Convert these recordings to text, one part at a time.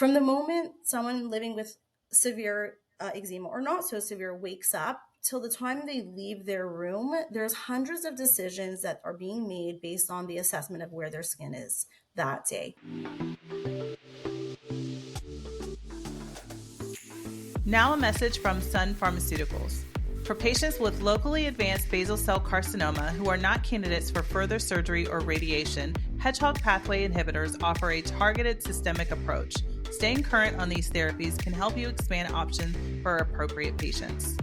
From the moment someone living with severe eczema or not so severe wakes up till the time they leave their room, there's hundreds of decisions that are being made based on the assessment of where their skin is that day. Now a message from Sun Pharmaceuticals. For patients with locally advanced basal cell carcinoma who are not candidates for further surgery or radiation, hedgehog pathway inhibitors offer a targeted systemic approach. Staying current on these therapies can help you expand options for appropriate patients.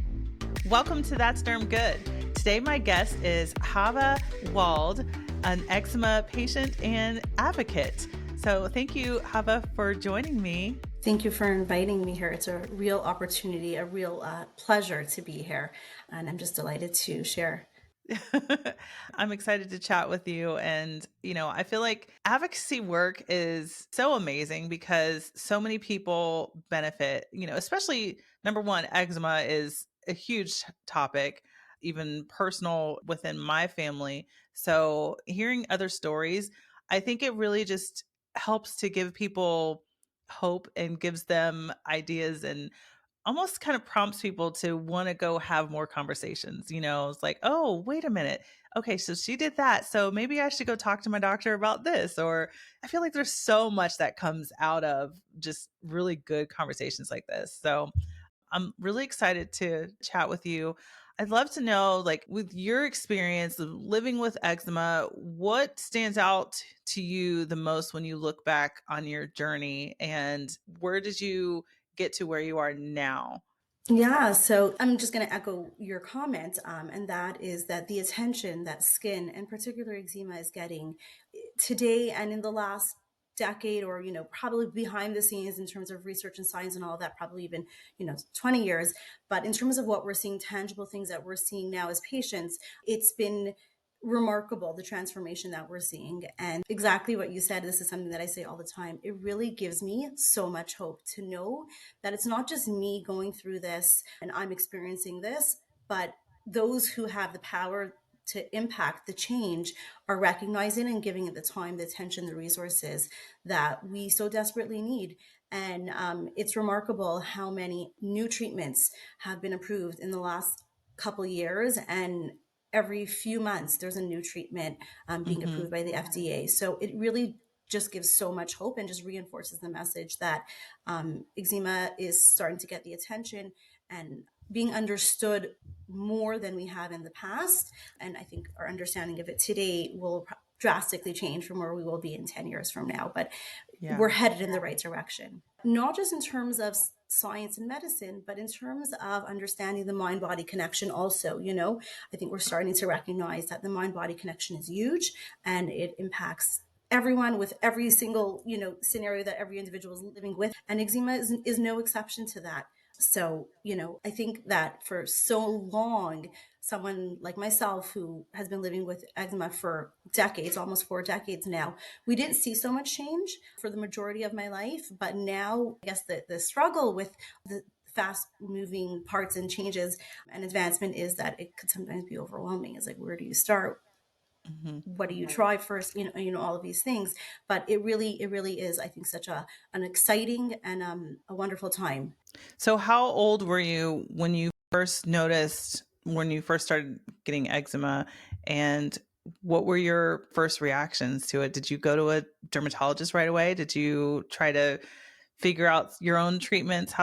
Welcome to That's Derm Good. Today my guest is Chava Wald, an eczema patient and advocate. So thank you, Chava, for joining me. Thank you for inviting me here. It's a real opportunity, a real pleasure to be here. And I'm just delighted to share. I'm excited to chat with you. And, I feel like advocacy work is so amazing because so many people benefit, especially number one, eczema is a huge topic, even personal within my family. So hearing other stories, I think it really just helps to give people hope and gives them ideas and almost kind of prompts people to want to go have more conversations. It's like, oh, wait a minute. Okay, so she did that. So maybe I should go talk to my doctor about this. Or I feel like there's so much that comes out of just really good conversations like this. So I'm really excited to chat with you. I'd love to know, like, with your experience of living with eczema, what stands out to you the most when you look back on your journey, and where did you get to where you are now? Yeah, so I'm just going to echo your comment, and that is that the attention that skin and particular eczema is getting today and in the last decade, or probably behind the scenes in terms of research and science and all of that, probably even 20 years. But in terms of what we're seeing, tangible things that we're seeing now as patients, it's been remarkable, the transformation that we're seeing. And exactly what you said, this is something that I say all the time. It really gives me so much hope to know that it's not just me going through this and I'm experiencing this, but those who have the power to impact the change are recognizing and giving it the time, the attention, the resources that we so desperately need. And it's remarkable how many new treatments have been approved in the last couple years, and every few months there's a new treatment being approved by the FDA. So it really just gives so much hope and just reinforces the message that eczema is starting to get the attention and being understood more than we have in the past. And I think our understanding of it today will drastically change from where we will be in 10 years from now. But we're headed in the right direction, not just in terms of science and medicine, but in terms of understanding the mind-body connection also. I think we're starting to recognize that the mind-body connection is huge and it impacts everyone with every single, scenario that every individual is living with. And eczema is no exception to that. So, I think that for so long, someone like myself who has been living with eczema for decades, almost 4 decades now, we didn't see so much change for the majority of my life. But now, I guess the struggle with the fast moving parts and changes and advancement is that it could sometimes be overwhelming. It's like, where do you start? What do you try first? All of these things. But it really is, I think, such an exciting and a wonderful time. So how old were you when you first noticed, when you first started getting eczema, and what were your first reactions to it? Did you go to a dermatologist right away? Did you try to figure out your own treatments?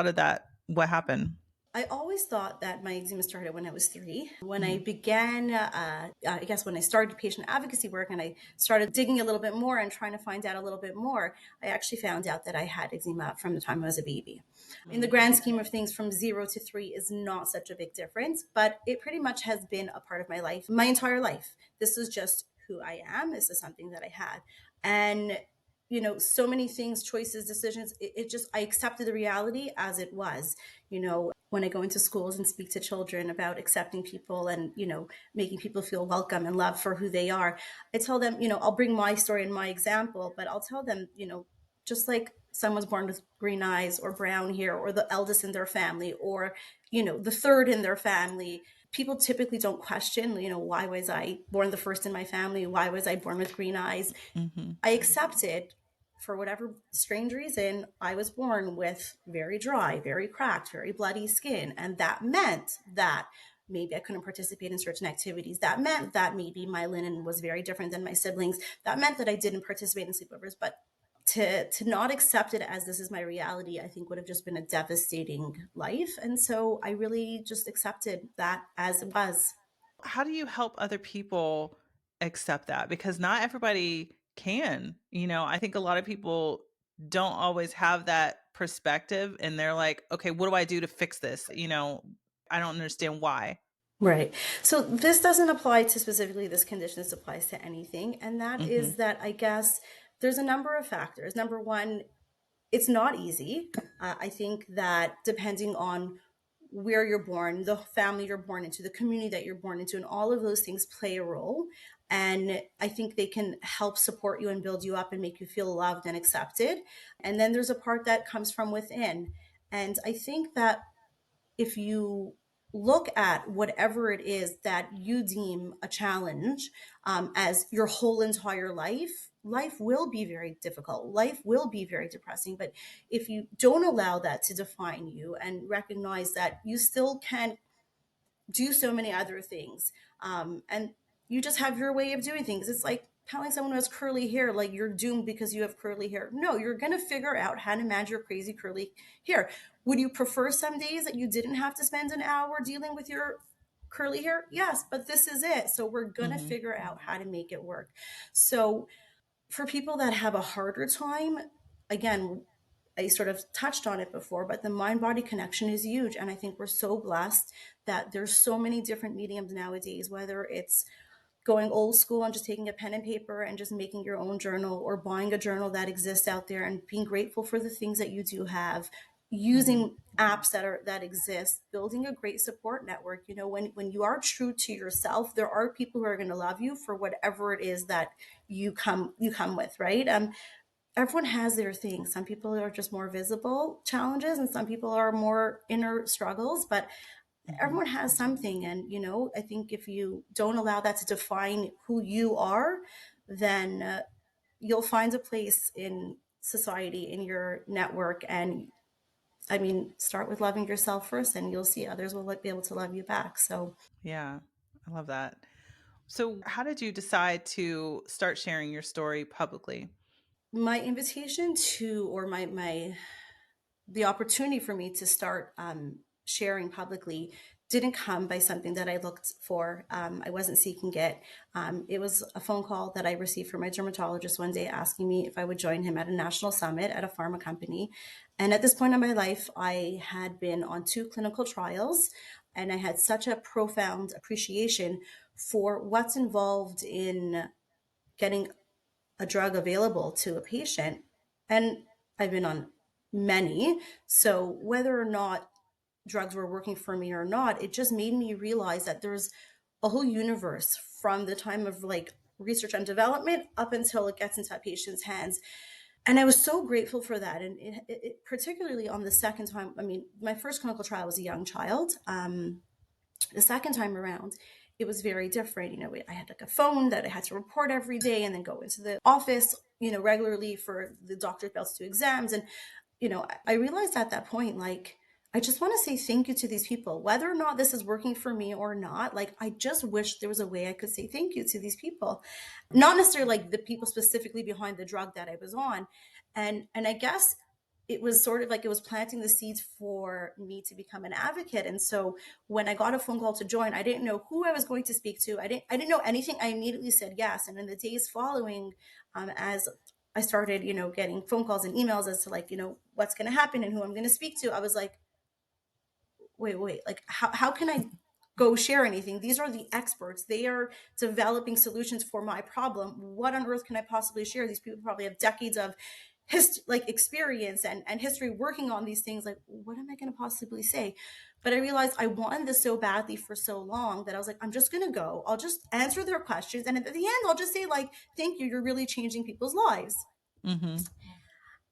What happened? I always thought that my eczema started when I was 3. When I began, I guess when I started patient advocacy work and I started digging a little bit more and trying to find out a little bit more, I actually found out that I had eczema from the time I was a baby. In the grand scheme of things, from 0 to 3 is not such a big difference, but it pretty much has been a part of my life, my entire life. This is just who I am. This is something that I had. And so many things, choices, decisions, it just, I accepted the reality as it was. When I go into schools and speak to children about accepting people and, making people feel welcome and loved for who they are, I tell them, I'll bring my story and my example, but I'll tell them, just like someone's born with green eyes or brown hair, or the eldest in their family, or, the third in their family, people typically don't question, why was I born the first in my family? Why was I born with green eyes? I accept it for whatever strange reason, I was born with very dry, very cracked, very bloody skin. And that meant that maybe I couldn't participate in certain activities. That meant that maybe my linen was very different than my siblings. That meant that I didn't participate in sleepovers. But to not accept it as this is my reality, I think would have just been a devastating life. And so I really just accepted that as it was. How do you help other people accept that? Because not everybody can. I think a lot of people don't always have that perspective and they're like, okay, what do I do to fix this? I don't understand why. Right. So this doesn't apply to specifically this condition. This applies to anything. And that Mhm. is that I guess there's a number of factors. Number one, it's not easy. I think that depending on where you're born, the family you're born into, the community that you're born into, and all of those things play a role. And I think they can help support you and build you up and make you feel loved and accepted. And then there's a part that comes from within. And I think that if you look at whatever it is that you deem a challenge as your whole entire life, life will be very difficult. Life will be very depressing. But if you don't allow that to define you and recognize that you still can do so many other things. And you just have your way of doing things. It's like telling someone who has curly hair, like you're doomed because you have curly hair. No, you're going to figure out how to manage your crazy curly hair. Would you prefer some days that you didn't have to spend an hour dealing with your curly hair? Yes, but this is it. So we're going to Mhm. figure out how to make it work. So for people that have a harder time, again, I sort of touched on it before, but the mind body connection is huge. And I think we're so blessed that there's so many different mediums nowadays, whether it's going old school and just taking a pen and paper and just making your own journal or buying a journal that exists out there and being grateful for the things that you do have, Mhm. using apps that exist, building a great support network. When you are true to yourself, there are people who are going to love you for whatever it is that you come with, right? Everyone has their things. Some people are just more visible challenges and some people are more inner struggles, but Mhm. everyone has something. And I think if you don't allow that to define who you are, then you'll find a place in society, in your network. And I mean, start with loving yourself first and you'll see others will be able to love you back. So Yeah. I love that. So, how did you decide to start sharing your story publicly? my invitation to, or my the opportunity for me to start sharing publicly didn't come by something that I looked for. I wasn't seeking it. It was a phone call that I received from my dermatologist one day asking me if I would join him at a national summit at a pharma company. And at this point in my life, I had been on 2 clinical trials and I had such a profound appreciation for what's involved in getting a drug available to a patient. And I've been on many. So whether or not drugs were working for me or not, it just made me realize that there's a whole universe from the time of like research and development up until it gets into a patient's hands. And I was so grateful for that. And particularly on the second time, I mean, my first clinical trial was a young child. The second time around, it was very different. I had like a phone that I had to report every day and then go into the office, regularly for the doctor's belts to do exams. And, I realized at that point, like, I just want to say thank you to these people, whether or not this is working for me or not. Like, I just wish there was a way I could say thank you to these people, not necessarily like the people specifically behind the drug that I was on. And I guess it was sort of like it was planting the seeds for me to become an advocate. And so when I got a phone call to join, I didn't know who I was going to speak to. I didn't know anything. I immediately said yes. And in the days following, as I started, getting phone calls and emails as to like, what's going to happen and who I'm going to speak to, I was like, wait, like how can I go share anything? These are the experts. They are developing solutions for my problem. What on earth can I possibly share? These people probably have decades of like experience and history working on these things. Like, what am I going to possibly say? But I realized I wanted this so badly for so long that I was like, I'm just going to go. I'll just answer their questions. And at the end, I'll just say like, thank you. You're really changing people's lives. Mhm.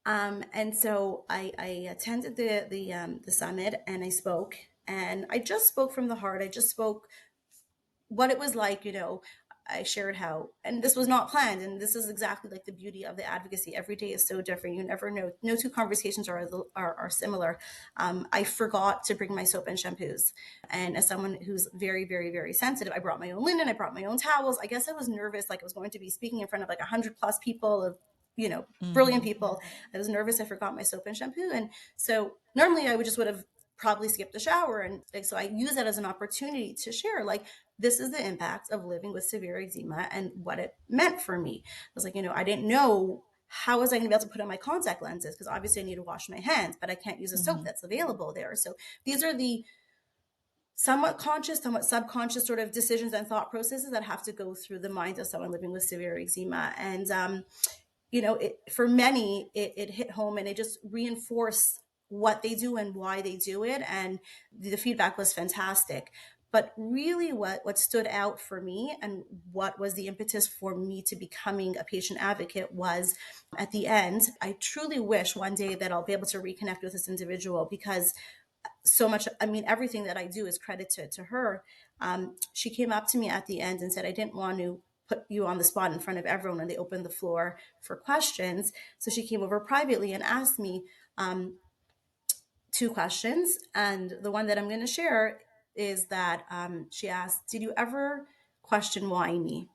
And so I attended the summit and I spoke, and I just spoke from the heart. I just spoke what it was like. I shared how, and this was not planned, and this is exactly like the beauty of the advocacy. Every day is so different. You never know. No two conversations are similar. I forgot to bring my soap and shampoos, and as someone who's very, very, very sensitive, I brought my own linen. I brought my own towels. I guess I was nervous, like I was going to be speaking in front of like 100+ people of, brilliant Mhm. people. I was nervous. I forgot my soap and shampoo, and so normally I would have probably skipped the shower, and like, so I use that as an opportunity to share, like, this is the impact of living with severe eczema and what it meant for me. I was like, I didn't know how was I going to be able to put on my contact lenses, because obviously I need to wash my hands, but I can't use a soap Mhm. that's available there. So these are the somewhat conscious, somewhat subconscious sort of decisions and thought processes that have to go through the mind of someone living with severe eczema. And for many, it hit home, and it just reinforced what they do and why they do it. And the feedback was fantastic. But really, what stood out for me and what was the impetus for me to becoming a patient advocate was, at the end, I truly wish one day that I'll be able to reconnect with this individual, because so much, I mean, everything that I do is credited to her. She came up to me at the end and said, I didn't want to put you on the spot in front of everyone when they opened the floor for questions. So she came over privately and asked me two questions. And the one that I'm going to share is that she asked, did you ever question why me?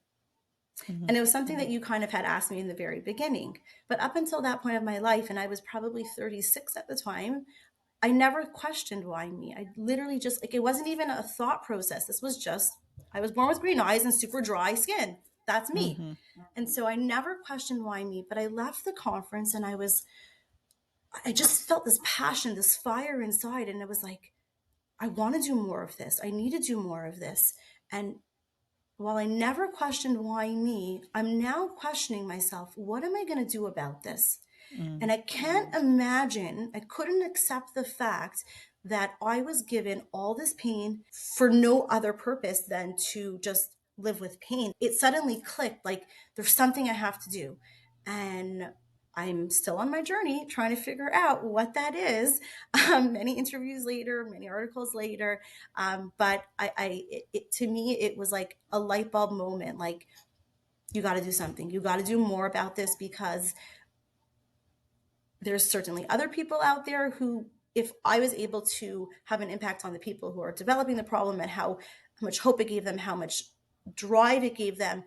Mhm. And it was something that you kind of had asked me in the very beginning. But up until that point of my life, and I was probably 36 at the time, I never questioned why me. I literally just, like, it wasn't even a thought process. This was just, I was born with green eyes and super dry skin. That's me. Mhm. And so I never questioned why me, but I left the conference and I just felt this passion, this fire inside. And it was like, I want to do more of this. I need to do more of this. And while I never questioned why me, I'm now questioning myself, what am I going to do about this? And Mhm. I can't imagine, I couldn't accept the fact that I was given all this pain for no other purpose than to just live with pain. It suddenly clicked, like, there's something I have to do. And I'm still on my journey trying to figure out what that is. Many interviews later, many articles later. But to me, it was like a light bulb moment. Like, you got to do something. You got to do more about this, because there's certainly other people out there who, if I was able to have an impact on the people who are developing the problem, and how much hope it gave them, how much drive it gave them,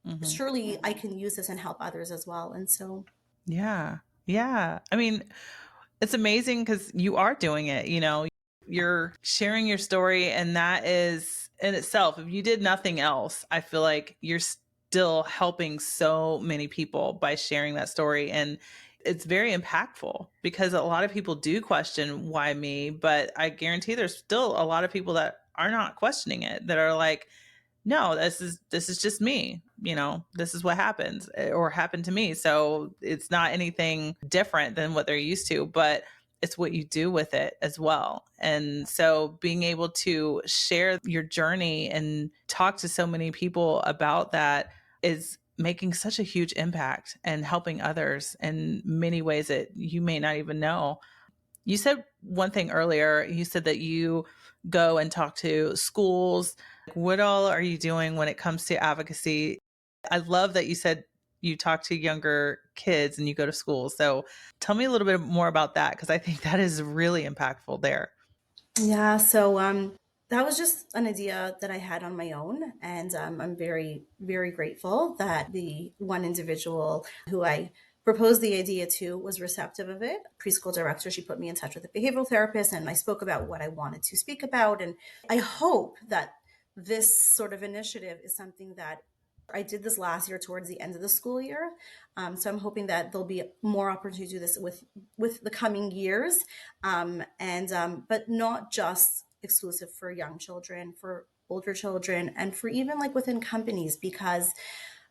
Mhm. surely I can use this and help others as well. And so, Yeah. Yeah. I mean, it's amazing because you are doing it, you're sharing your story. And that is in itself, if you did nothing else, I feel like you're still helping so many people by sharing that story. And it's very impactful because a lot of people do question why me, but I guarantee there's still a lot of people that are not questioning it, that are like, no, this is just me, this is what happens, or happened to me, so it's not anything different than what they're used to, but it's what you do with it as well. And so being able to share your journey and talk to so many people about that is making such a huge impact and helping others in many ways that you may not even know. You said one thing earlier. You said that you go and talk to schools. What all are you doing when it comes to advocacy? I love that you said you talk to younger kids and you go to school. So tell me a little bit more about that, because I think that is really impactful there. yeah, that was just an idea that I had on my own. And I'm very, very grateful that the one individual who I proposed the idea to was receptive of it. Preschool director, she put me in touch with a behavioral therapist, and I spoke about what I wanted to speak about. And I hope that this sort of initiative is something that, I did this last year towards the end of the school year. So I'm hoping that there'll be more opportunity to do this with the coming years, and but not just exclusive for young children, for older children, and for even like within companies, because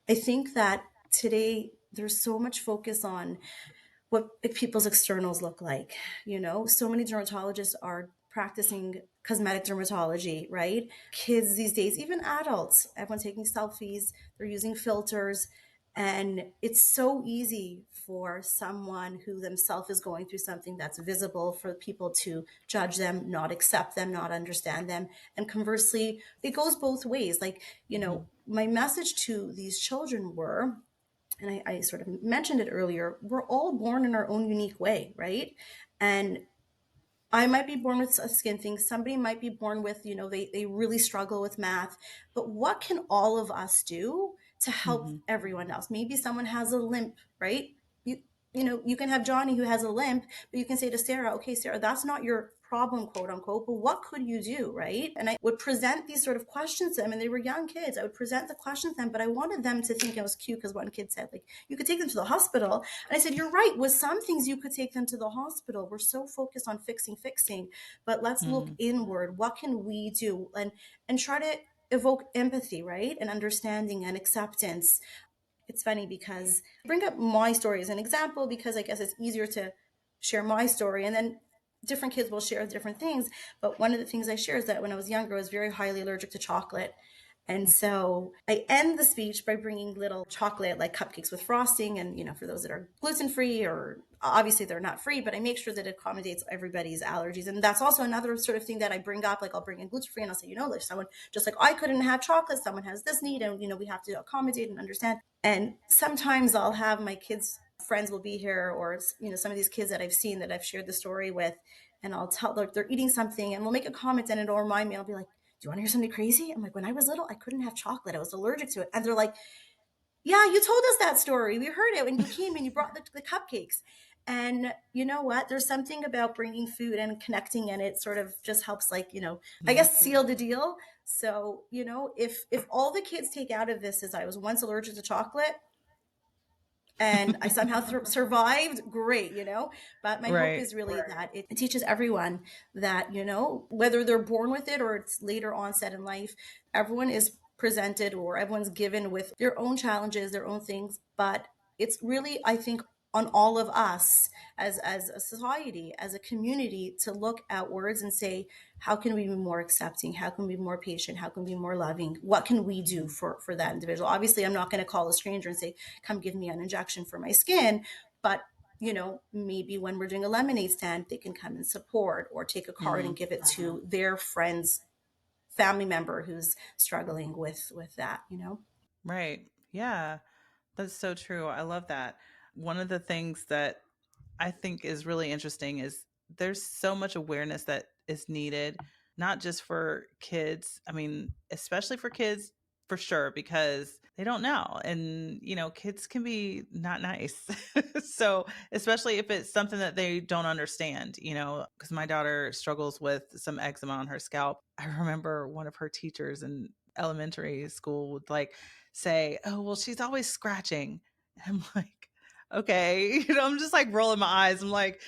I think that today there's so much focus on what people's externals look like. So many dermatologists are practicing cosmetic dermatology, right? Kids these days, even adults, everyone's taking selfies, they're using filters. And it's so easy for someone who themselves is going through something that's visible for people to judge them, not accept them, not understand them. And conversely, it goes both ways. Like, Mhm. my message to these children were, and I sort of mentioned it earlier, we're all born in our own unique way, right? And I might be born with a skin thing. Somebody might be born with, they really struggle with math. But what can all of us do to help Mhm. everyone else? Maybe someone has a limp, right? You, you can have Johnny who has a limp, but you can say to Sarah, okay, Sarah, that's not your problem, quote unquote, but what could you do, right? And I would present these sort of questions to them, and they were young kids. I would present the questions to them, but I wanted them to think it was cute because one kid said, like, you could take them to the hospital. And I said, you're right. With some things, you could take them to the hospital. We're so focused on fixing, but let's look Mm. inward. What can we do? And try to evoke empathy, right? And understanding and acceptance. It's funny because I bring up my story as an example because I guess it's easier to share my story, and then different kids will share different things. But one of the things I share is that when I was younger, I was very highly allergic to chocolate. And so I end the speech by bringing little chocolate, like cupcakes with frosting. And, for those that are gluten free, or obviously they're not free, but I make sure that it accommodates everybody's allergies. And that's also another sort of thing that I bring up. Like I'll bring in gluten free and I'll say, like someone, just like I couldn't have chocolate, someone has this need, and, we have to accommodate and understand. And sometimes I'll have my kids' friends will be here, or, some of these kids that I've seen that I've shared the story with, and I'll tell, like, they're eating something and we'll make a comment and it'll remind me. I'll be like, do you want to hear something crazy? I'm like, when I was little, I couldn't have chocolate. I was allergic to it. And they're like, yeah, you told us that story. We heard it when you came and you brought the cupcakes. And you know what? There's something about bringing food and connecting, and it sort of just helps, like, I Mhm. guess seal the deal. So, if all the kids take out of this is I was once allergic to chocolate, and I somehow survived, great, But my hope Right. is really that it teaches everyone that, whether they're born with it or it's later onset in life, everyone is presented or everyone's given with their own challenges, their own things. But it's really, I think, on all of us as a society, as a community, to look outwards and say, how can we be more accepting? How can we be more patient? How can we be more loving? What can we do for that individual? Obviously, I'm not going to call a stranger and say, come give me an injection for my skin. But, maybe when we're doing a lemonade stand, they can come and support, or take a card and Mhm. give it to their friend's family member who's struggling with that. Right. Yeah. That's so true. I love that. One of the things that I think is really interesting is there's so much awareness that is needed, not just for kids. I mean, especially for kids, for sure, because they don't know. And, kids can be not nice. So, especially if it's something that they don't understand, because my daughter struggles with some eczema on her scalp. I remember one of her teachers in elementary school would like say, "Oh, well, she's always scratching." I'm like, okay. I'm just like rolling my eyes. I'm like,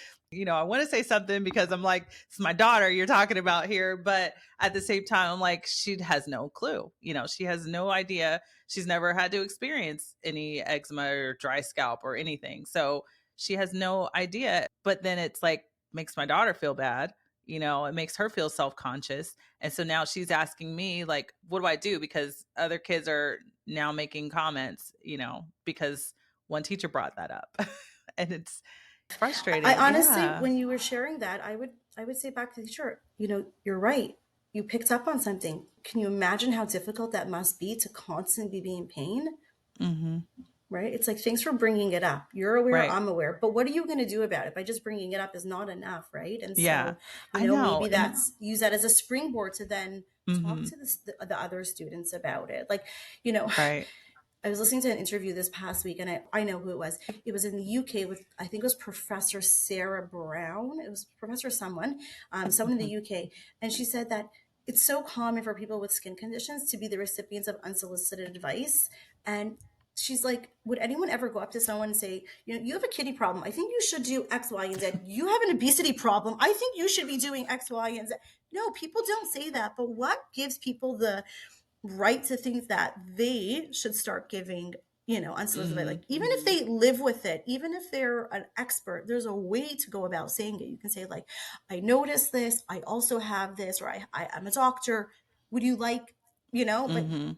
I want to say something because I'm like, it's my daughter you're talking about here. But at the same time, I'm like, she has no clue. She has no idea. She's never had to experience any eczema or dry scalp or anything. So she has no idea. But then it's like, makes my daughter feel bad. It makes her feel self conscious. And so now she's asking me, like, what do I do? Because other kids are now making comments, because one teacher brought that up. And it's I frustrating. honestly, Yeah. when you were sharing that, I would say back to the teacher, you're right. You picked up on something. Can you imagine how difficult that must be to constantly be in pain? Mhm. Right? It's like, thanks for bringing it up. You're aware, Right. I'm aware. But what are you going to do about it? By just bringing it up is not enough, right? And Yeah. so, I know. maybe And that's use that as a springboard to then talk mhm. to the other students about it. Like, you know, Right. I was listening to an interview this past week, and I know who it was. It was in the UK with, I think it was Professor Sarah Brown. It was Professor someone in the Mhm. UK. And she said that it's so common for people with skin conditions to be the recipients of unsolicited advice. And she's like, would anyone ever go up to someone and say, you have a kidney problem. I think you should do X, Y, and Z. You have an obesity problem. I think you should be doing X, Y, and Z. No, people don't say that. But what gives people the right to think that they should start giving, unsolicited advice? Mhm. Like, even if they live with it, even if they're an expert, there's a way to go about saying it. You can say, like, I noticed this, I also have this, or I'm a doctor, would you like, but Mhm.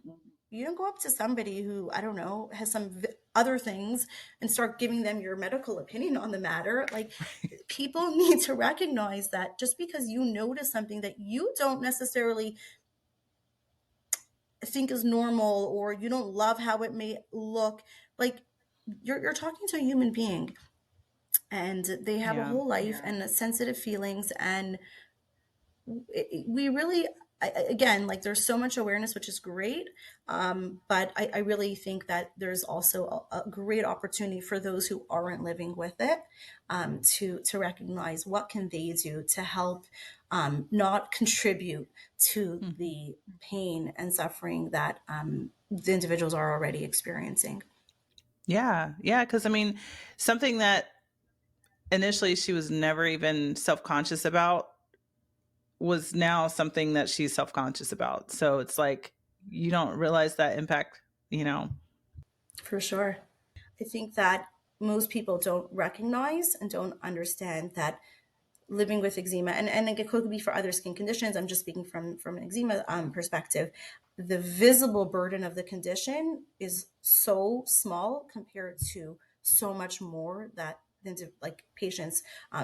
you don't go up to somebody who, I don't know, has some other things and start giving them your medical opinion on the matter. Like, people need to recognize that just because you notice something that you don't necessarily think is normal, or you don't love how it may look, like you're talking to a human being, and they have a Yeah. whole life and sensitive feelings, and we really, again, like there's so much awareness, which is great, but I really think that there's also a great opportunity for those who aren't living with it, to recognize what can they do to help, not contribute to Mhm. the pain and suffering that, the individuals are already experiencing. Yeah. Yeah. Cause I mean, something that initially she was never even self conscious about was now something that she's self conscious about. So it's like you don't realize that impact, you know? For sure. I think that most people don't recognize and don't understand that living with eczema, and it could be for other skin conditions. I'm just speaking from an eczema, perspective. The visible burden of the condition is so small compared to so much more that like patients,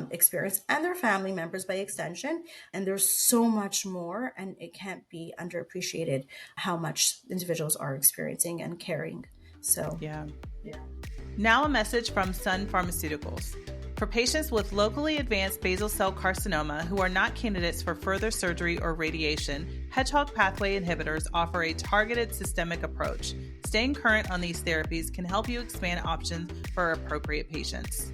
experience, and their family members by extension. And there's so much more, and it can't be underappreciated how much individuals are experiencing and caring. So Yeah. Now, a message from Sun Pharmaceuticals. For patients with locally advanced basal cell carcinoma who are not candidates for further surgery or radiation, hedgehog pathway inhibitors offer a targeted systemic approach. Staying current on these therapies can help you expand options for appropriate patients.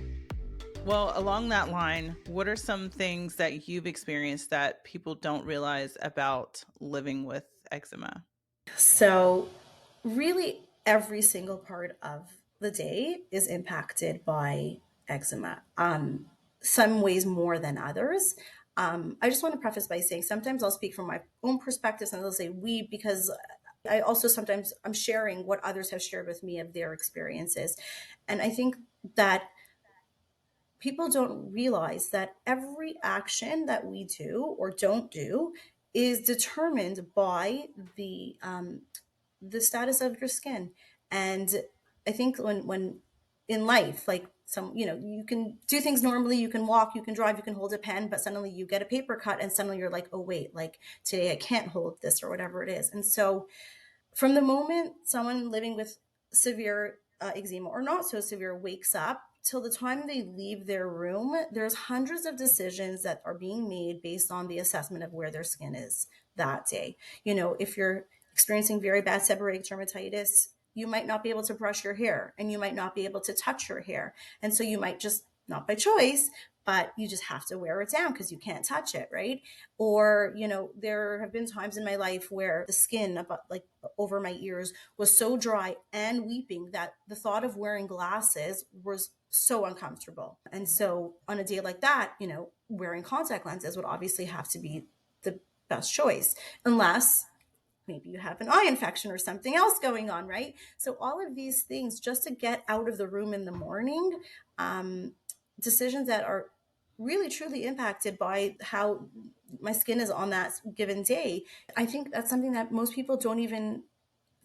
Well, along that line, what are some things that you've experienced that people don't realize about living with eczema? So, really, every single part of the day is impacted by eczema. Some ways more than others. I just want to preface by saying sometimes I'll speak from my own perspectives, and I'll say we, because I also sometimes I'm sharing what others have shared with me of their experiences. And I think that people don't realize that every action that we do or don't do is determined by the status of your skin. And I think when in life, like some, you can do things normally, you can walk, you can drive, you can hold a pen, but suddenly you get a paper cut and suddenly you're like, oh wait, like today I can't hold this or whatever it is. And so from the moment someone living with severe, eczema or not so severe wakes up till the time they leave their room, there's hundreds of decisions that are being made based on the assessment of where their skin is that day. If you're experiencing very bad seborrheic dermatitis, you might not be able to brush your hair, and you might not be able to touch your hair. And so you might just, not by choice, but you just have to wear it down because you can't touch it, right? Or, there have been times in my life where the skin about like over my ears was so dry and weeping that the thought of wearing glasses was so uncomfortable. And so on a day like that, wearing contact lenses would obviously have to be the best choice, unless maybe you have an eye infection or something else going on, right? So all of these things just to get out of the room in the morning, um, decisions that are really truly impacted by how my skin is on that given day. I think that's something that most people don't even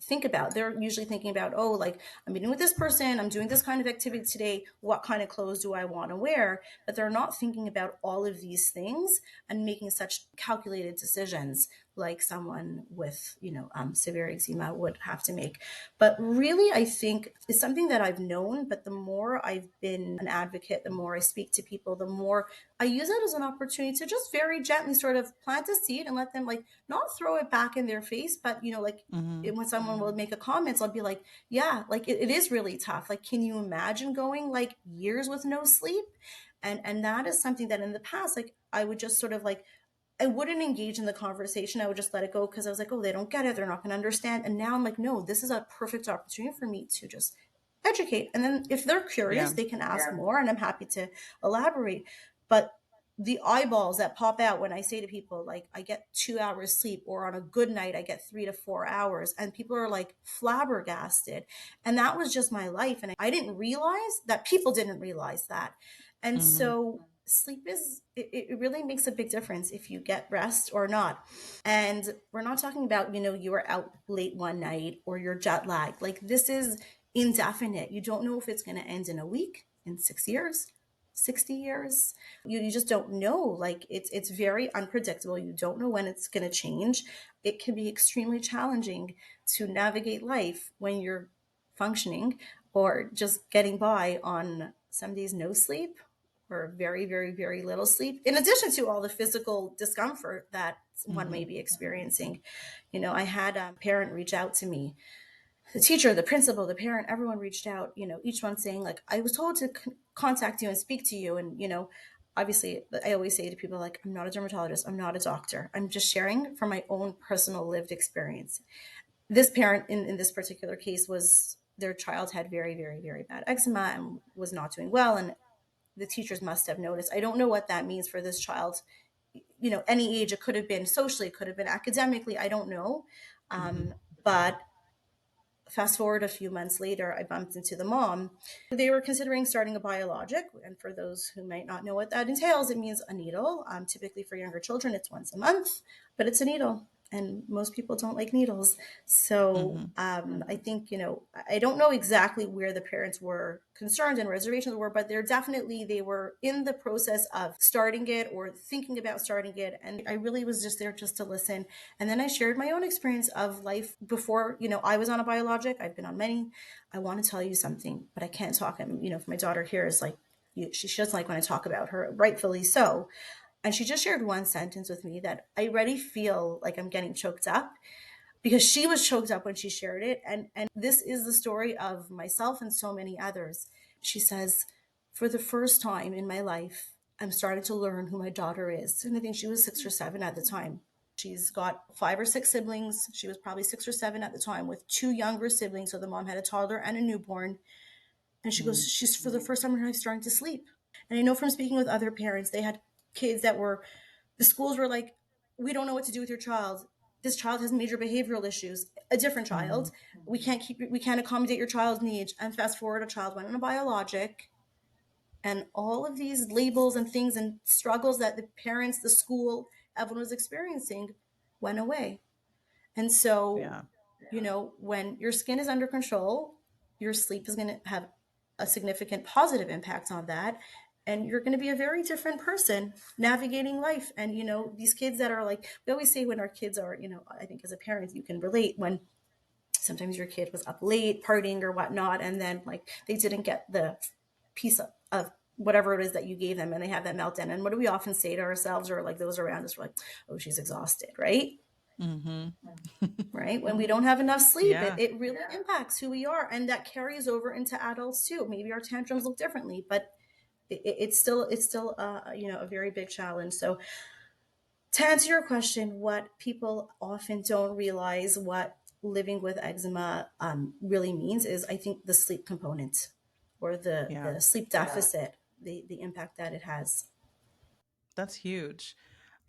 think about. They're usually thinking about, oh, like I'm meeting with this person, I'm doing this kind of activity today, what kind of clothes do I want to wear? But they're not thinking about all of these things and making such calculated decisions like someone with, severe eczema would have to make. But really, I think it's something that I've known, but the more I've been an advocate, the more I speak to people, the more I use it as an opportunity to just very gently sort of plant a seed and let them, like, not throw it back in their face, but like Hmm. when someone will make a comment, I'll be like, yeah, like it is really tough. Like, can you imagine going like years with no sleep? And that is something that in the past, like I would just sort of like, I wouldn't engage in the conversation. I would just let it go because I was like, oh, they don't get it. They're not going to understand. And now I'm like, no, this is a perfect opportunity for me to just educate. And then if they're curious, Yeah. they can ask more, and I'm happy to elaborate. But the eyeballs that pop out when I say to people, like, I get 2 hours sleep, or on a good night, I get 3 to 4 hours, and people are like flabbergasted. And that was just my life. And I didn't realize that people didn't realize that. And Hmm. so sleep it really makes a big difference if you get rest or not. And we're not talking about, you were out late one night or you're jet lagged. Like, this is indefinite. You don't know if it's going to end in a week, in 6 years, 60 years. You just don't know. Like it's very unpredictable. You don't know when it's going to change. It can be extremely challenging to navigate life when you're functioning or just getting by on some days no sleep or very, very, very little sleep, in addition to all the physical discomfort that one may Mhm. be experiencing. I had a parent reach out to me, the teacher, the principal, the parent, everyone reached out, each one saying, like, I was told to contact you and speak to you. And, obviously, I always say to people, like, I'm not a dermatologist, I'm not a doctor. I'm just sharing from my own personal lived experience. This parent in this particular case was their child had very, very, very bad eczema and was not doing well. And the teachers must have noticed. I don't know what that means for this child. Any age, it could have been socially, it could have been academically, I don't know. Mhm. But fast forward a few months later, I bumped into the mom. They were considering starting a biologic. And for those who might not know what that entails, it means a needle. Typically for younger children, it's once a month, but it's a needle. And most people don't like needles. So Mhm. I think, I don't know exactly where the parents were concerned and reservations were, but they were in the process of starting it or thinking about starting it. And I really was just there just to listen. And then I shared my own experience of life before, I was on a biologic. I've been on many. I want to tell you something, but I can't talk. And, if my daughter here is like, she doesn't like when I talk about her, rightfully so. And she just shared one sentence with me that I already feel like I'm getting choked up because she was choked up when she shared it. And this is the story of myself and so many others. She says, for the first time in my life, I'm starting to learn who my daughter is. And I think she was 6 or 7 at the time. She's got 5 or 6 siblings. She was probably 6 or 7 at the time with 2 younger siblings. So the mom had a toddler and a newborn. And she goes, Mhm. she's for the first time in her life starting to sleep. And I know from speaking with other parents, they had kids that were, the schools were like, we don't know what to do with your child. This child has major behavioral issues. A different child. Mhm. We can't accommodate your child's needs. And fast forward, a child went on a biologic, and all of these labels and things and struggles that the parents, the school, everyone was experiencing went away. And so, Yeah. when your skin is under control, your sleep is going to have a significant positive impact on that. And you're going to be a very different person navigating life. And, these kids that are like, we always say when our kids are, I think as a parent, you can relate when sometimes your kid was up late partying or whatnot. And then like they didn't get the piece of whatever it is that you gave them and they have that meltdown. And what do we often say to ourselves or like those around us? We're like, oh, she's exhausted, right? Mhm. Right? When we don't have enough sleep, it, Yeah. it really impacts who we are. And that carries over into adults too. Maybe our tantrums look differently, but it's still a very big challenge. So to answer your question, what people often don't realize what living with eczema really means is, I think, the sleep component or the Yeah. the sleep deficit, the impact that it has. That's huge.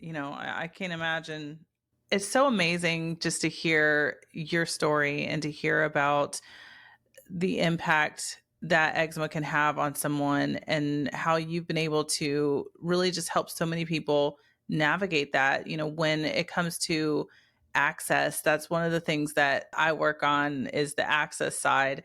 I can't imagine. It's so amazing just to hear your story and to hear about the impact that eczema can have on someone and how you've been able to really just help so many people navigate that. When it comes to access, that's one of the things that I work on is the access side.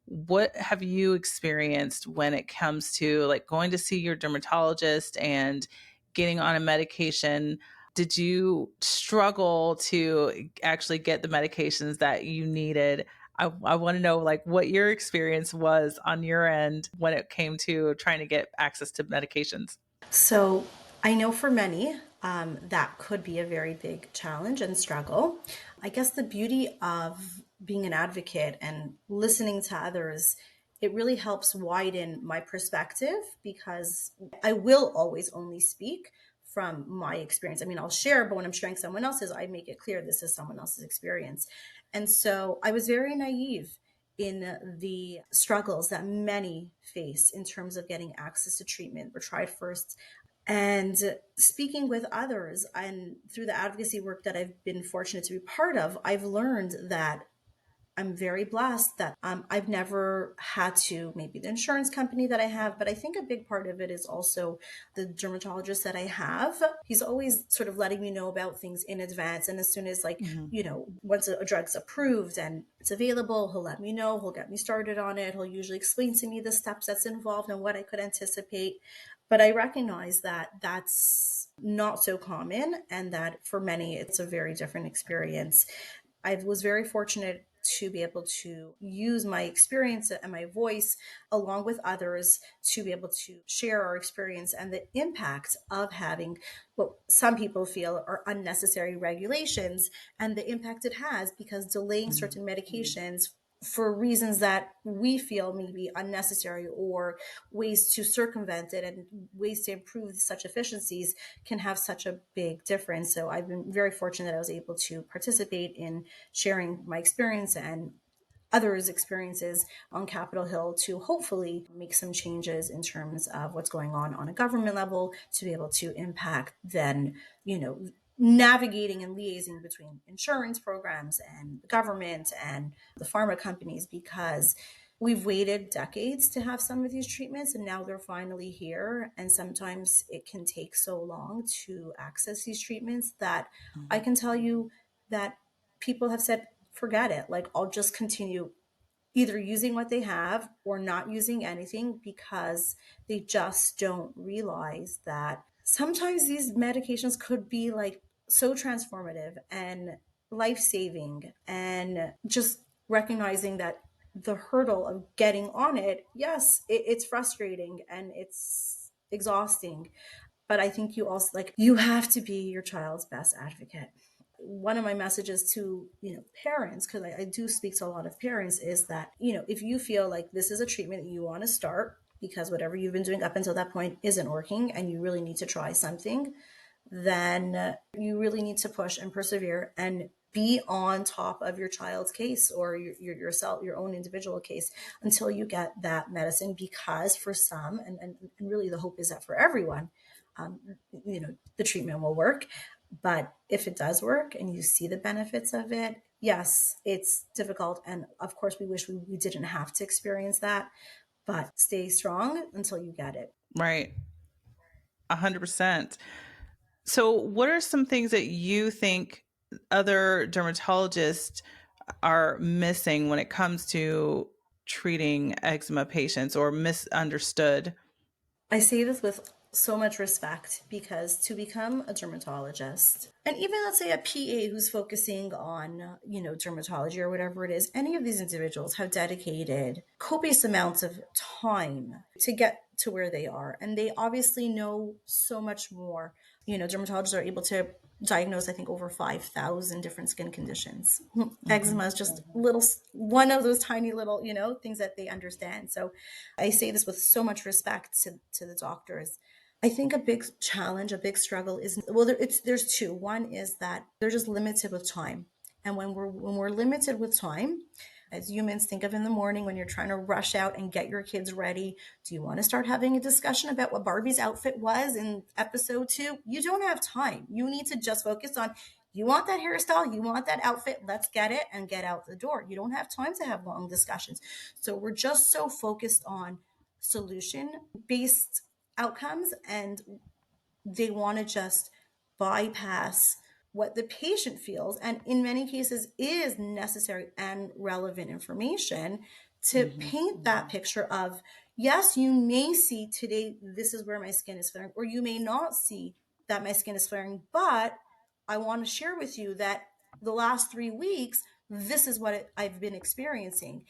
What have you experienced when it comes to like going to see your dermatologist and getting on a medication? Did you struggle to actually get the medications that you needed? I want to know like what your experience was on your end when it came to trying to get access to medications. So I know for many, that could be a very big challenge and struggle. I guess the beauty of being an advocate and listening to others, it really helps widen my perspective because I will always only speak from my experience. I mean, I'll share, but when I'm sharing someone else's, I make it clear this is someone else's experience. And so I was very naive in the struggles that many face in terms of getting access to treatment or tried first. And speaking with others and through the advocacy work that I've been fortunate to be part of, I've learned that I'm very blessed that I've never had to, maybe the insurance company that I have, but I think a big part of it is also the dermatologist that I have. He's always sort of letting me know about things in advance. And as soon as, like, Mhm. once a drug's approved and it's available, he'll let me know, he'll get me started on it. He'll usually explain to me the steps that's involved and what I could anticipate. But I recognize that that's not so common, and that for many, it's a very different experience. I was very fortunate to be able to use my experience and my voice along with others to be able to share our experience and the impact of having what some people feel are unnecessary regulations, and the impact it has, because delaying Mhm. certain medications for reasons that we feel may be unnecessary, or ways to circumvent it and ways to improve such efficiencies, can have such a big difference. So I've been very fortunate that I was able to participate in sharing my experience and others' experiences on Capitol Hill to hopefully make some changes in terms of what's going on a government level, to be able to impact then, navigating and liaising between insurance programs and the government and the pharma companies, because we've waited decades to have some of these treatments and now they're finally here. And sometimes it can take so long to access these treatments that I Mhm. can tell you that people have said, forget it. Like, I'll just continue either using what they have or not using anything, because they just don't realize that sometimes these medications could be like so transformative and life saving, and just recognizing that the hurdle of getting on it, yes, it's frustrating and it's exhausting, but I think you also, like, you have to be your child's best advocate. One of my messages to, parents, because I do speak to a lot of parents, is that, if you feel like this is a treatment that you want to start because whatever you've been doing up until that point isn't working and you really need to try something, then you really need to push and persevere and be on top of your child's case, or yourself, your own individual case, until you get that medicine. Because for some, and really the hope is that for everyone, um, the treatment will work. But if it does work and you see the benefits of it, yes, it's difficult. And of course, we wish we didn't have to experience that, but stay strong until you get it. Right. 100%. So, what are some things that you think other dermatologists are missing when it comes to treating eczema patients, or misunderstood? I say this with so much respect, because to become a dermatologist, and even let's say a PA who's focusing on, dermatology or whatever it is, any of these individuals have dedicated copious amounts of time to get to where they are. And they obviously know so much more. Dermatologists are able to diagnose, I think, over 5,000 different skin conditions. Mhm. Eczema is just little, one of those tiny little, things that they understand. So I say this with so much respect to the doctors. I think a big challenge, a big struggle is, well, there's two. One is that they're just limited with time, and when we're limited with time, as humans, think of in the morning when you're trying to rush out and get your kids ready. Do you want to start having a discussion about what Barbie's outfit was in episode 2? You don't have time. You need to just focus on, you want that hairstyle, you want that outfit, let's get it and get out the door. You don't have time to have long discussions. So we're just so focused on solution based outcomes, and they want to just bypass what the patient feels, and in many cases is necessary and relevant information, to Mhm. paint that picture of, yes, you may see today this is where my skin is flaring, or you may not see that my skin is flaring, but I want to share with you that the last 3 weeks, this is what I've been experiencing.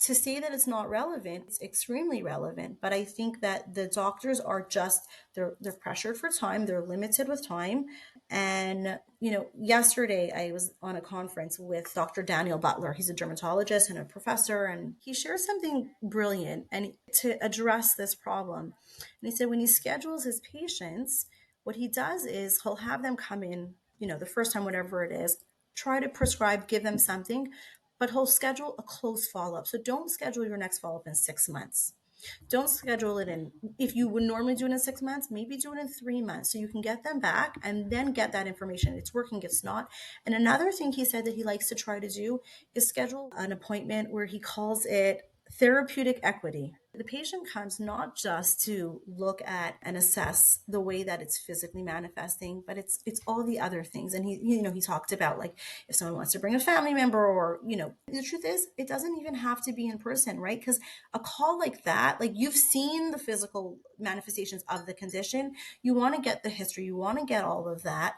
To say that it's not relevant, it's extremely relevant. But I think that the doctors are just, they're pressured for time, they're limited with time. And yesterday I was on a conference with Dr. Daniel Butler. He's a dermatologist and a professor, and he shared something brilliant and to address this problem. And he said when he schedules his patients, what he does is he'll have them come in, the first time, whatever it is, try to prescribe, give them something, but he'll schedule a close follow up. So don't schedule your next follow up in 6 months. Don't schedule it in. If you would normally do it in 6 months, maybe do it in 3 months so you can get them back and then get that information. It's working, it's not. And another thing he said that he likes to try to do is schedule an appointment where he calls it therapeutic equity. The patient comes not just to look at and assess the way that it's physically manifesting, but it's all the other things. And he talked about, like, if someone wants to bring a family member, or the truth is it doesn't even have to be in person, right? Because a call like that, like, you've seen the physical manifestations of the condition, you want to get the history, you want to get all of that.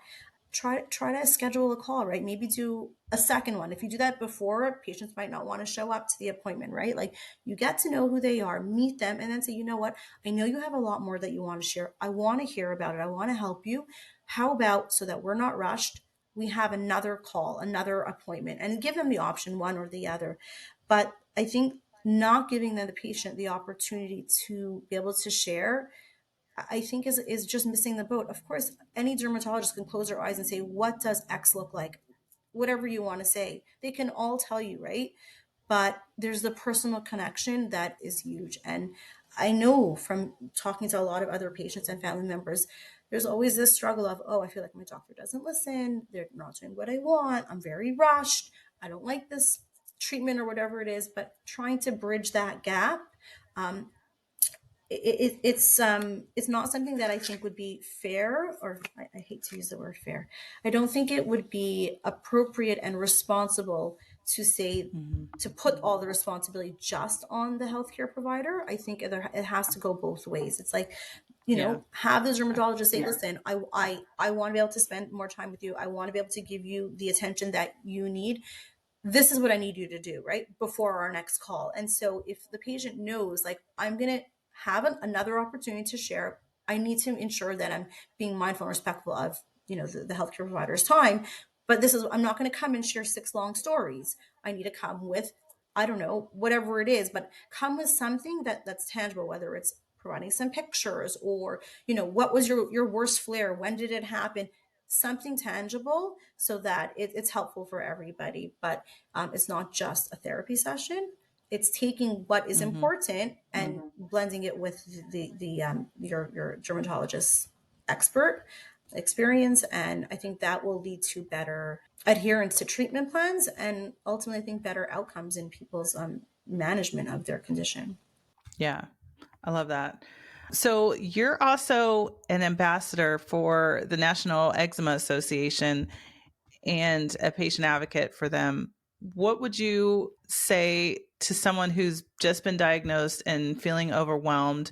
Try to schedule a call, right? Maybe do a second one. If you do that before, patients might not want to show up to the appointment, right? Like, you get to know who they are, meet them, and then say, you know what, I know you have a lot more that you want to share. I want to hear about it. I want to help you. How about, so that we're not rushed, we have another call, another appointment, and give them the option, one or the other. But I think not giving the patient the opportunity to be able to share, I think is just missing the boat. Of course, any dermatologist can close their eyes and say, what does X look like? Whatever you want to say. They can all tell you, right? But there's the personal connection that is huge. And I know from talking to a lot of other patients and family members, there's always this struggle of, oh, I feel like my doctor doesn't listen. They're not doing what I want. I'm very rushed. I don't like this treatment or whatever it is. But trying to bridge that gap, um, it's not something that I think would be fair, or I hate to use the word fair. I don't think it would be appropriate and responsible to say, Mm-hmm. to put all the responsibility just on the healthcare provider. I think it has to go both ways. It's like, Yeah. have the dermatologist say, listen, I want to be able to spend more time with you. I want to be able to give you the attention that you need. This is what I need you to do, right? Before our next call. And so if the patient knows, like, I'm going to have another opportunity to share, I need to ensure that I'm being mindful and respectful of, the healthcare provider's time. But I'm not going to come and share 6 long stories. I need to come with, I don't know, whatever it is, but come with something that's tangible, whether it's providing some pictures, or, what was your worst flare? When did it happen? Something tangible, so that it's helpful for everybody. But it's not just a therapy session. It's taking what is Mm-hmm. important and blending it with your dermatologist expert experience. And I think that will lead to better adherence to treatment plans, and ultimately, I think, better outcomes in people's management of their condition. Yeah. I love that. So you're also an ambassador for the National Eczema Association and a patient advocate for them. What would you say to someone who's just been diagnosed and feeling overwhelmed?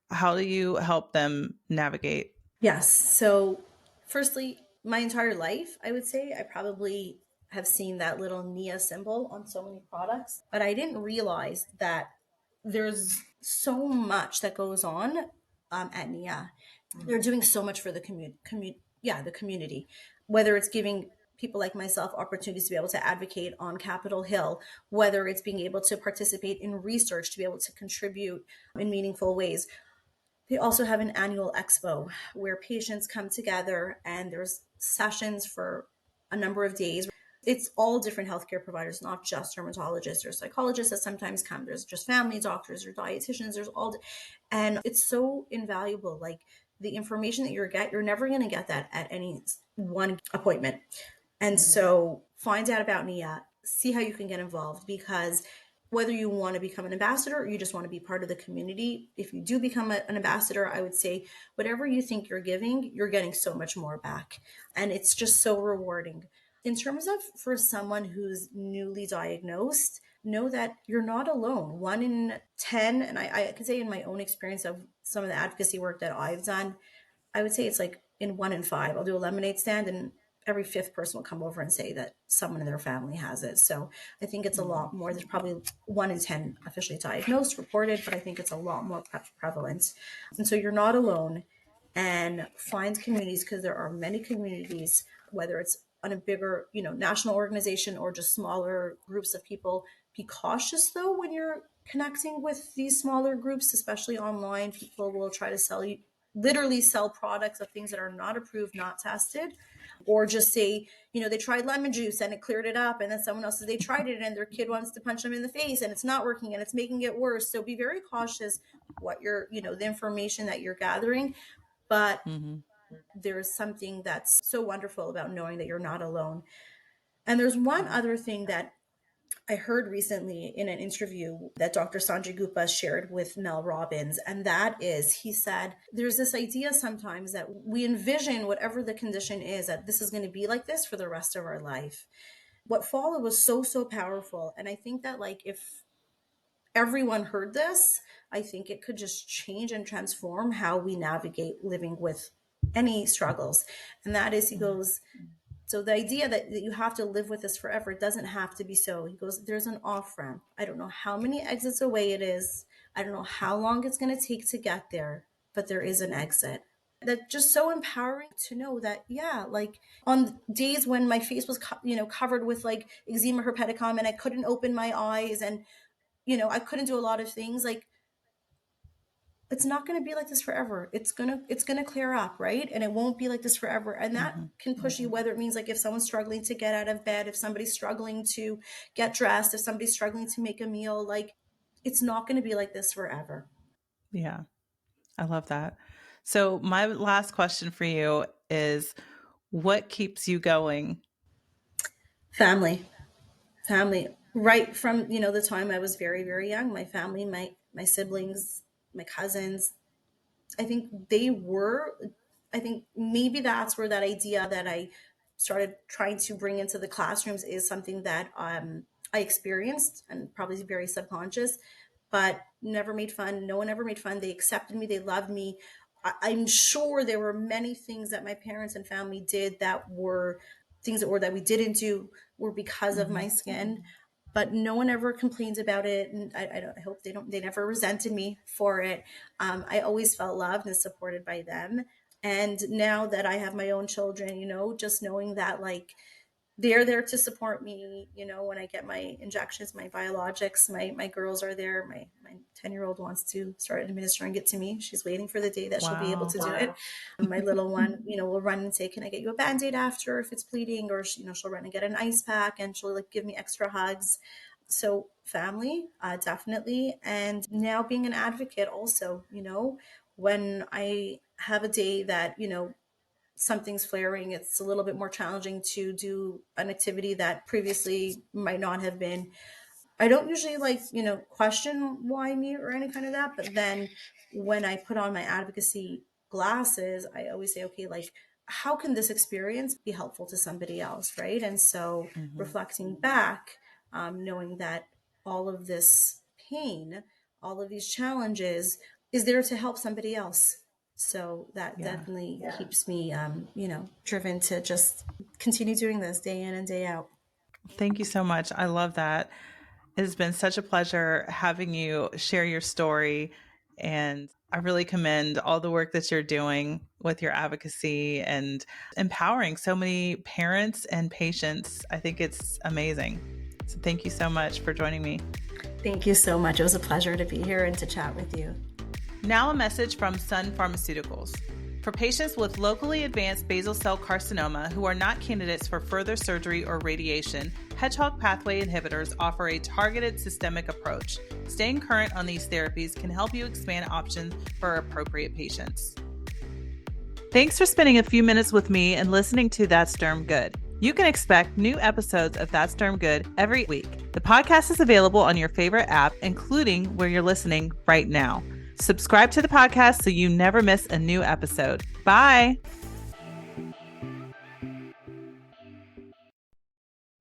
How do you help them navigate? Yes. So, firstly, my entire life, I would say, I probably have seen that little Nia symbol on so many products, but I didn't realize that there's so much that goes on at Nia. They're doing so much for the the community, whether it's giving people like myself opportunities to be able to advocate on Capitol Hill, whether it's being able to participate in research, to be able to contribute in meaningful ways. They also have an annual expo where patients come together, and there's sessions for a number of days. It's all different healthcare providers, not just dermatologists or psychologists that sometimes come. There's just family doctors or dietitians. There's all, and it's so invaluable. Like, the information that you're never going to get that at any one appointment. And so find out about NIA, see how you can get involved, because whether you want to become an ambassador or you just want to be part of the community, if you do become an ambassador, I would say whatever you think you're giving, you're getting so much more back. And it's just so rewarding. In terms of, for someone who's newly diagnosed, know that you're not alone. 1 in 10, and I can say in my own experience of some of the advocacy work that I've done, I would say it's like in 1 in 5. I'll do a lemonade stand, and every fifth person will come over and say that someone in their family has it. So I think it's a lot more. There's probably 1 in 10 officially diagnosed, reported, but I think it's a lot more prevalent. And so you're not alone, and find communities, because there are many communities, whether it's on a bigger, national organization or just smaller groups of people. Be cautious though when you're connecting with these smaller groups, especially online. People will try to sell you literally sell products of things that are not approved, not tested, or just say, they tried lemon juice and it cleared it up. And then someone else says they tried it and their kid wants to punch them in the face and it's not working and it's making it worse. So be very cautious what the information that you're gathering. But Mm-hmm. there's something that's so wonderful about knowing that you're not alone. And there's one other thing that I heard recently in an interview that Dr. Sanjay Gupta shared with Mel Robbins, and that is, he said, there's this idea sometimes that we envision whatever the condition is, that this is going to be like this for the rest of our life. What followed was so, so powerful. And I think that, like, if everyone heard this, I think it could just change and transform how we navigate living with any struggles. And that is, he goes, so the idea that you have to live with this forever, it doesn't have to be so. He goes, there's an off ramp. I don't know how many exits away it is. I don't know how long it's going to take to get there, but there is an exit. That's just so empowering to know that, yeah, like on days when my face was, covered with like eczema herpeticum and I couldn't open my eyes and, I couldn't do a lot of things, like, it's not going to be like this forever. It's going to clear up, right? And it won't be like this forever. And that can push you, whether it means like if someone's struggling to get out of bed, if somebody's struggling to get dressed, if somebody's struggling to make a meal, like, it's not going to be like this forever. Yeah, I love that. So my last question for you is, what keeps you going? Family. Right from, the time I was very, very young, my family, my siblings, my cousins, I think I think maybe that's where that idea that I started trying to bring into the classrooms is something that I experienced and probably very subconscious, but never made fun. No one ever made fun. They accepted me. They loved me. I'm sure there were many things that my parents and family did that were things that we didn't do were because of my skin, but no one ever complains about it. And I hope they never resented me for it. I always felt loved and supported by them. And now that I have my own children, just knowing that, like, they're there to support me, when I get my injections, my biologics, my girls are there. My 10-year-old wants to start administering it to me. She's waiting for the day that she'll be able Wow. to do it. My little one, will run and say, can I get you a Band-Aid after if it's bleeding? Or, she'll run and get an ice pack and she'll like give me extra hugs. So family, definitely. And now being an advocate also, when I have a day that, something's flaring, it's a little bit more challenging to do an activity that previously might not have been. I don't usually question why me or any kind of that. But then when I put on my advocacy glasses, I always say, okay, like, how can this experience be helpful to somebody else? Right. And so Mm-hmm. reflecting back, knowing that all of this pain, all of these challenges is there to help somebody else. So that Yeah. definitely keeps me, driven to just continue doing this day in and day out. Thank you so much. I love that. It has been such a pleasure having you share your story. And I really commend all the work that you're doing with your advocacy and empowering so many parents and patients. I think it's amazing. So thank you so much for joining me. Thank you so much. It was a pleasure to be here and to chat with you. Now a message from Sun Pharmaceuticals. For patients with locally advanced basal cell carcinoma who are not candidates for further surgery or radiation, Hedgehog pathway inhibitors offer a targeted systemic approach. Staying current on these therapies can help you expand options for appropriate patients. Thanks for spending a few minutes with me and listening to That's Derm Good. You can expect new episodes of That's Derm Good every week. The podcast is available on your favorite app, including where you're listening right now. Subscribe to the podcast so you never miss a new episode. Bye.